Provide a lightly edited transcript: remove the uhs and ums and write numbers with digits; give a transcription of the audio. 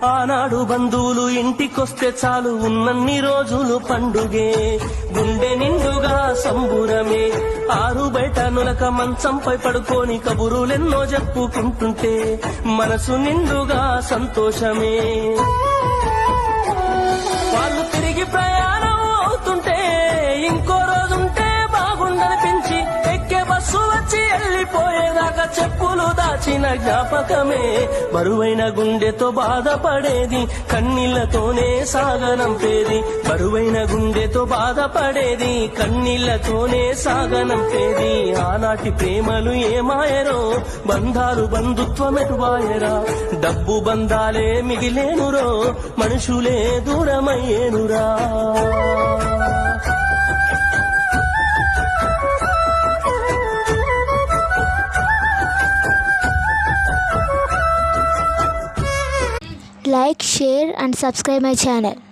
ఆనాడు బంధువులు ఇంటికొస్తే చాలు ఉన్నన్ని రోజులు పండుగే, గుండె నిండుగా సంబురమే. ఆరు బయట నులక మంచంపై పడుకొని కబురులెన్నో చెప్పుకుంటుంటే మనసు నిండుగా సంతోషమే. వాళ్ళు తిరిగి ప్రయాణం అవుతుంటే ఇంకో రోజుంటే బాగుండనిపించి ఎక్కే బస్సు వచ్చి వెళ్ళిపోయేదాకా చెప్పులు దాచిన జ్ఞాపకమే. బరువైన గుండెతో బాధపడేది కన్నీళ్లతోనే సాగనంపేది, బరువైన గుండెతో బాధపడేది కన్నీళ్లతోనే సాగనంపేది. ఆనాటి ప్రేమలు ఏమాయరో, బంధాలు బంధుత్వమెటువాయరా. డబ్బు బంధాలే మిగిలేనురో, మనుషులే దూరమయ్యేనురా. Like, share and subscribe my channel.